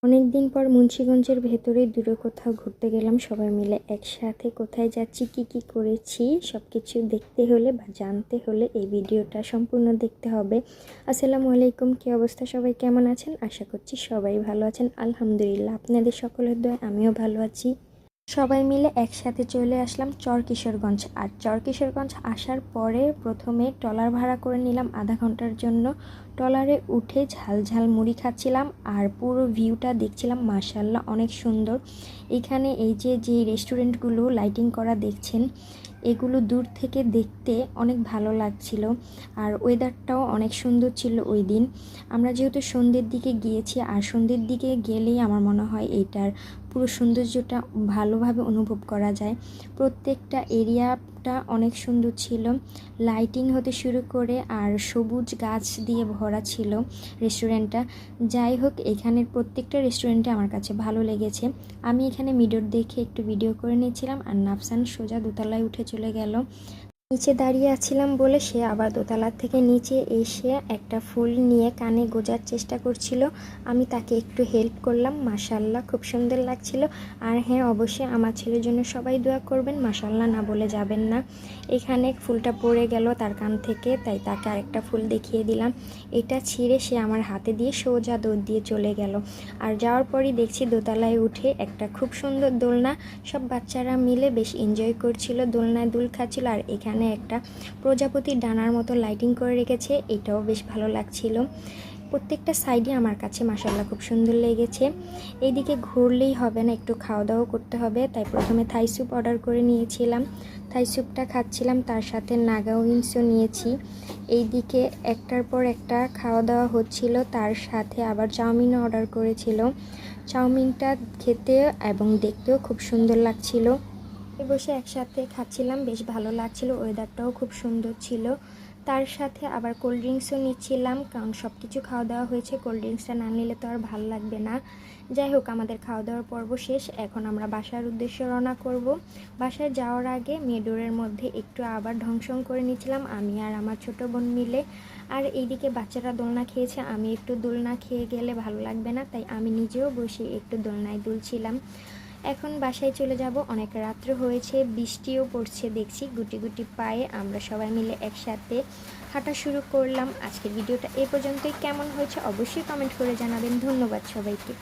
অনেক দিন পর মুন্সিগঞ্জের ভেতরে দূরে কোথাও ঘুরতে গেলাম সবাই মিলে একসাথে। কোথায় যাচ্ছি, কি কি করেছি সব কিছু দেখতে হলে বা জানতে হলে এই ভিডিওটা সম্পূর্ণ দেখতে হবে। আসসালামু আলাইকুম, কী অবস্থা, সবাই কেমন আছেন? আশা করছি সবাই ভালো আছেন। আলহামদুলিল্লাহ, আপনাদের সকলের দোয়ায় আমিও ভালো আছি। সবাই মিলে একসাথে চলে আসলাম চরকিশোরগঞ্জ। আর চরকিশোরগঞ্জ আসার পরে প্রথমে ট্রলার ভাড়া করে নিলাম আধা ঘন্টার জন্য। ট্রলারে উঠে ঝাল ঝাল মুড়ি খাচ্ছিলাম আর পুরো ভিউটা দেখছিলাম। মাশাআল্লাহ, অনেক সুন্দর। এখানে এই যে রেস্টুরেন্টগুলো লাইটিং করা দেখছেন, এগুলো দূর থেকে দেখতে অনেক ভালো লাগছিল। আর ওয়েদারটাও অনেক সুন্দর ছিল ওই দিন। আমরা যেহেতু সন্ধ্যের দিকে গিয়েছি, আর সন্ধ্যের দিকে গেলেই আমার মনে হয় এইটার পুরো সৌন্দর্যটা ভালোভাবে অনুভব করা যায়। প্রত্যেকটা এরিয়াটা অনেক সুন্দর ছিল, লাইটিং হতে শুরু করে আর সবুজ গাছ দিয়ে ভরা ছিল রেস্টুরেন্টটা। যাই হোক, এখানের প্রত্যেকটা রেস্টুরেন্টে আমার কাছে ভালো লেগেছে। আমি এখানে মিরর দেখে একটু ভিডিও করে নিয়েছিলাম, আর নাফসান সোজা দোতলায় উঠে চলে গেল। নিচে দাঁড়িয়ে আছিলাম বলে সে আবার দোতলার থেকে নিচে এসে একটা ফুল নিয়ে কানে গোজার চেষ্টা করছিল। আমি তাকে একটু হেল্প করলাম। মাশাআল্লাহ, খুব সুন্দর লাগছিল। আর হ্যাঁ, অবশ্যই আমার ছেলের জন্য সবাই দোয়া করবেন, মাশাআল্লাহ না বলে যাবেন না। এখানে ফুলটা পড়ে গেল তার কান থেকে, তাই তাকে আরেকটা ফুল দেখিয়ে দিলাম। এটা ছিঁড়ে সে আমার হাতে দিয়ে সোজা দৌড় দিয়ে চলে গেল। আর যাওয়ার পরই দেখছি দোতলায় উঠে একটা খুব সুন্দর দোলনা, সব বাচ্চারা মিলে বেশ এনজয় করছিল, দোলনায় দুল খাচ্ছিল। আর এখানে একটা প্রজাপতির ডানার মতো লাইটিং করে রেখেছে, এটাও বেশ ভালো লাগছিল। প্রত্যেকটা সাইডে আমার কাছে মাশাআল্লাহ খুব সুন্দর লেগেছে। এইদিকে ঘুরলেই হবে না, একটু খাওয়া দাওয়া করতে হবে। তাই প্রথমে থাই স্যুপ অর্ডার করে নিয়েছিলাম, থাই স্যুপটা খাচ্ছিলাম, তার সাথে নাগা উইংসও নিয়েছি। এইদিকে একটার পর একটা খাওয়া দাওয়া হচ্ছিল, তার সাথে আবার চাউমিনও অর্ডার করেছিল। চাউমিনটা খেতে এবং দেখতেও খুব সুন্দর লাগছিল। বসে একসাথে খাচ্ছিলাম, বেশ ভালো লাগছিল, ওয়েদারটাও খুব সুন্দর ছিল। তার সাথে আবার কোল্ড ড্রিঙ্কসও নিচ্ছিলাম, কারণ সব কিছু খাওয়া দাওয়া হয়েছে, কোল্ড ড্রিঙ্কসটা না নিলে তো আর ভালো লাগবে না। যাই হোক, আমাদের খাওয়া দাওয়ার পর্ব শেষ, এখন আমরা বাসার উদ্দেশ্যে রওনা করব। বাসায় যাওয়ার আগে মেডোরের মধ্যে একটু আবার ঢংসং করে নিয়েছিলাম আমি আর আমার ছোট বোন মিলে। আর এইদিকে বাচ্চারা দোলনা খেয়েছে, আমি একটু দোলনা খেয়ে গেলে ভালো লাগবে না, তাই আমি নিজেও বসে একটু দোলনায় দুলছিলাম। এখন বাসায় চলে যাব, অনেক রাত্র হয়েছে, বৃষ্টিও পড়ছে দেখছি গুটি গুটি পায়ে। আমরা সবাই মিলে একসাথে হাঁটা শুরু করলাম। আজকের ভিডিওটা এ পর্যন্তই। কেমন হয়েছে অবশ্যই কমেন্ট করে জানাবেন। ধন্যবাদ সবাইকে।